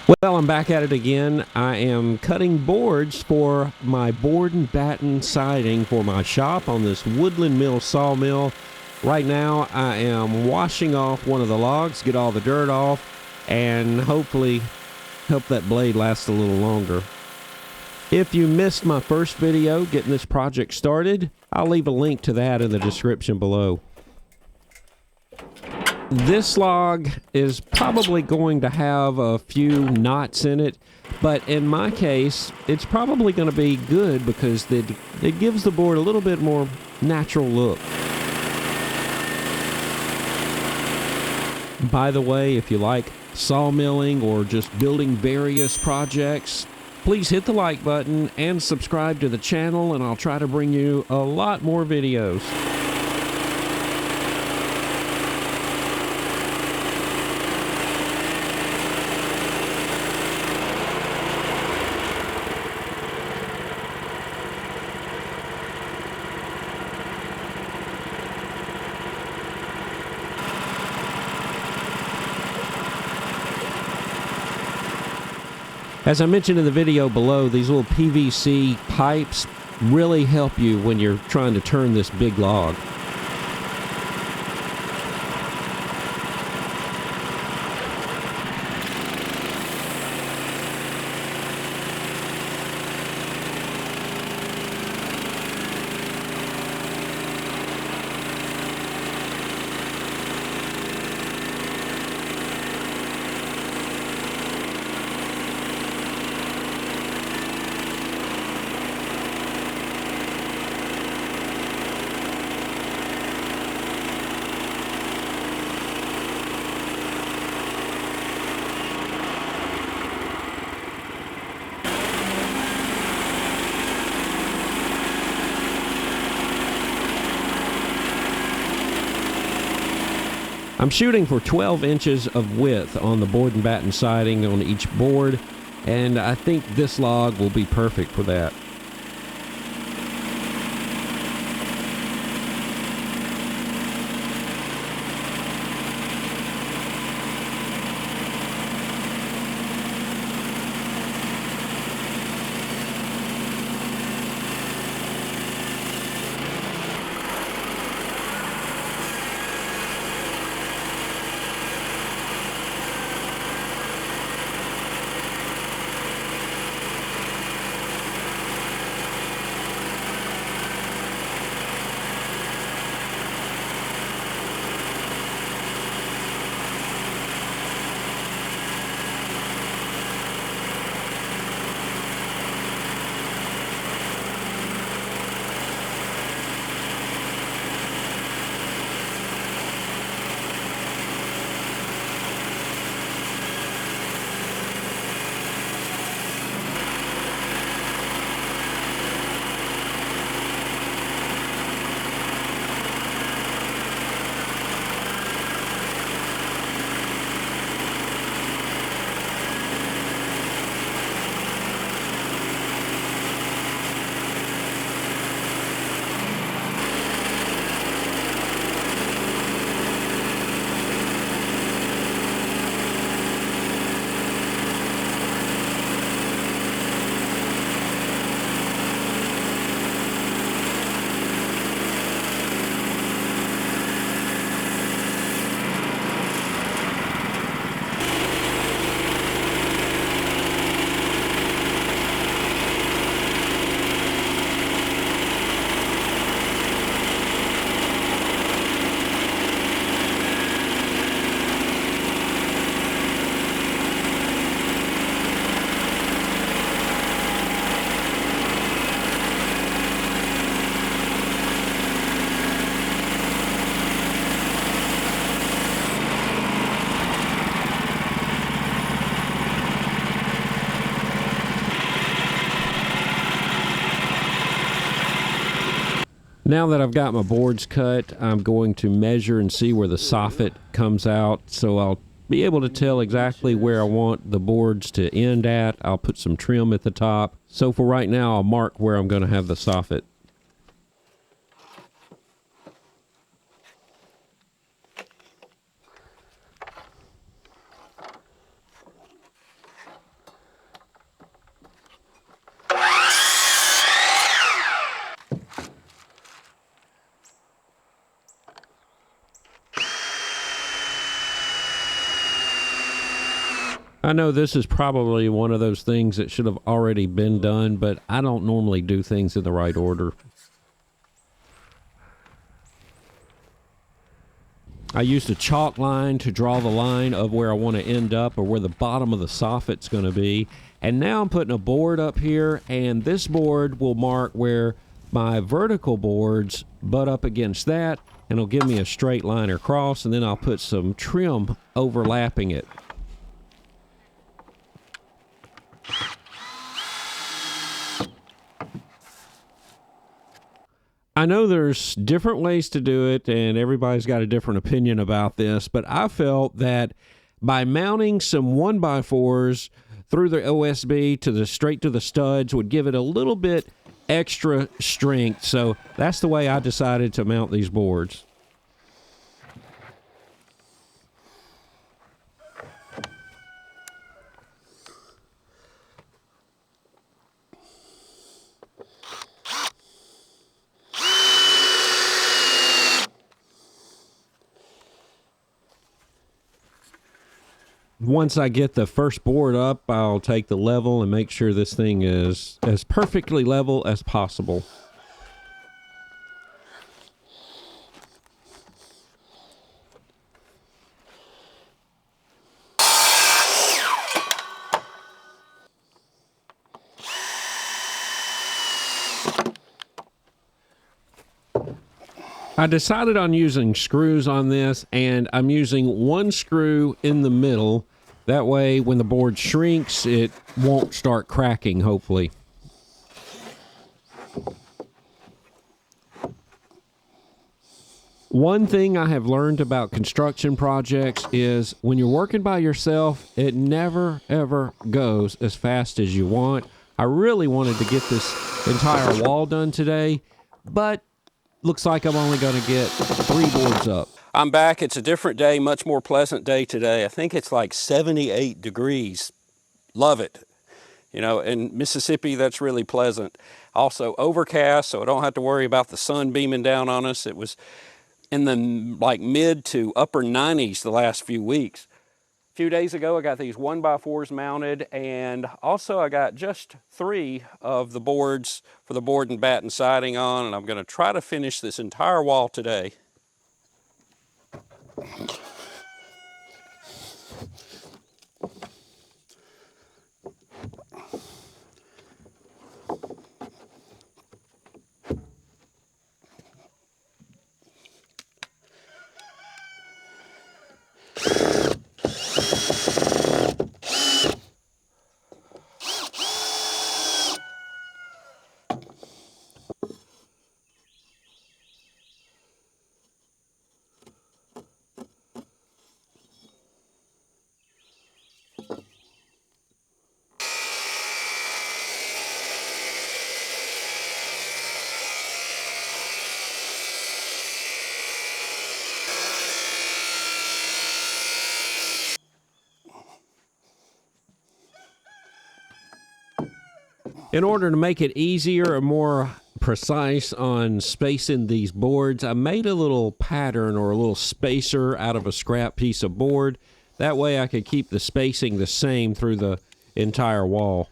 Well, I'm back at it again. I am cutting boards for my board and batten siding for my shop on this Woodland Mills sawmill. Right now, I am washing off one of the logs, get all the dirt off, and hopefully help that blade last a little longer. If you missed my first video getting this project started, I'll leave a link to that in the description below. This log is probably going to have a few knots in it, but in my case, it's probably going to be good because it gives the board a little bit more natural look. By the way, if you like sawmilling or just building various projects, please hit the like button and subscribe to the channel, and I'll try to bring you a lot more videos. As I mentioned in the video below, these little PVC pipes really help you when you're trying to turn this big log. I'm shooting for 12 inches of width on the board and batten siding on each board, and I think this log will be perfect for that. Now that I've got my boards cut, I'm going to measure and see where the soffit comes out, so I'll be able to tell exactly where I want the boards to end at. I'll put some trim at the top. So for right now, I'll mark where I'm going to have the soffit. I know this is probably one of those things that should have already been done, but I don't normally do things in the right order. I used a chalk line to draw the line of where I want to end up or where the bottom of the soffit's going to be. And now I'm putting a board up here, and this board will mark where my vertical boards butt up against that, and it'll give me a straight line across, and then I'll put some trim overlapping it. I know there's different ways to do it, and everybody's got a different opinion about this, but I felt that by mounting some 1x4s through the OSB to the straight to the studs would give it a little bit extra strength. So that's the way I decided to mount these boards. Once I get the first board up, I'll take the level and make sure this thing is as perfectly level as possible. I decided on using screws on this, and I'm using one screw in the middle. That way, when the board shrinks, it won't start cracking, hopefully. One thing I have learned about construction projects is when you're working by yourself, it never, ever goes as fast as you want. I really wanted to get this entire wall done today, but looks like I'm only going to get 3 boards up. I'm back. It's a different day, much more pleasant day today. I think it's like 78 degrees. Love it. You know, in Mississippi, that's really pleasant. Also overcast, so I don't have to worry about the sun beaming down on us. It was in the like mid to upper 90s the last few weeks. A few days ago, I got these 1x4s mounted, and also I got just 3 of the boards for the board and batten siding on, and I'm going to try to finish this entire wall today. In order to make it easier or more precise on spacing these boards, I made a little pattern or a little spacer out of a scrap piece of board. That way I could keep the spacing the same through the entire wall.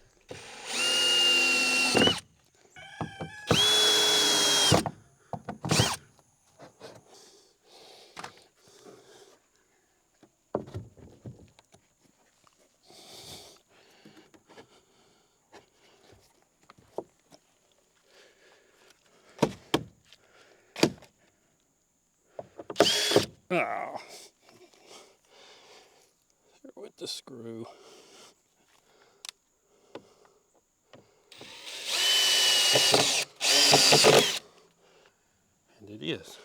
Oh, there with the screw. And it is.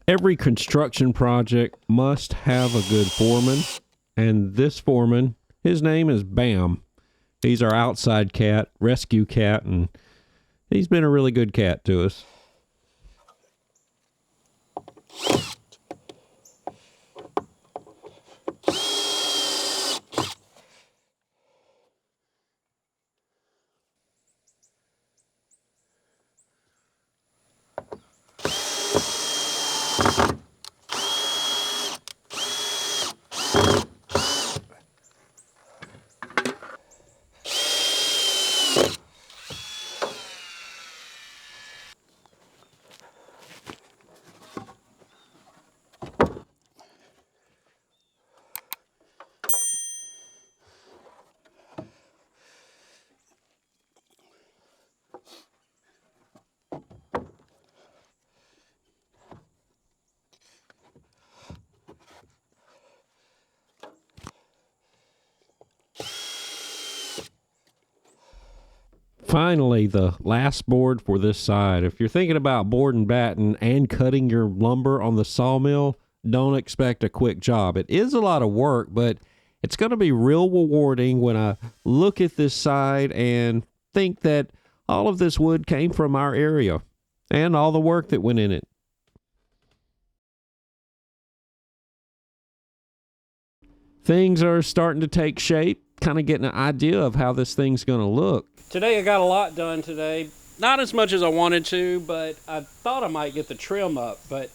Every construction project must have a good foreman, and this foreman, his name is Bam. He's our outside cat, rescue cat, and he's been a really good cat to us. Finally, the last board for this side. If you're thinking about board and batten and cutting your lumber on the sawmill, don't expect a quick job. It is a lot of work, but it's going to be real rewarding when I look at this side and think that all of this wood came from our area and all the work that went in it. Things are starting to take shape, kind of getting an idea of how this thing's going to look. Today I got a lot done today. Not as much as I wanted to, but I thought I might get the trim up. But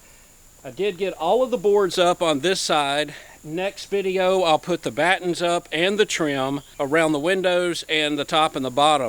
I did get all of the boards up on this side. Next video I'll put the battens up and the trim around the windows and the top and the bottom.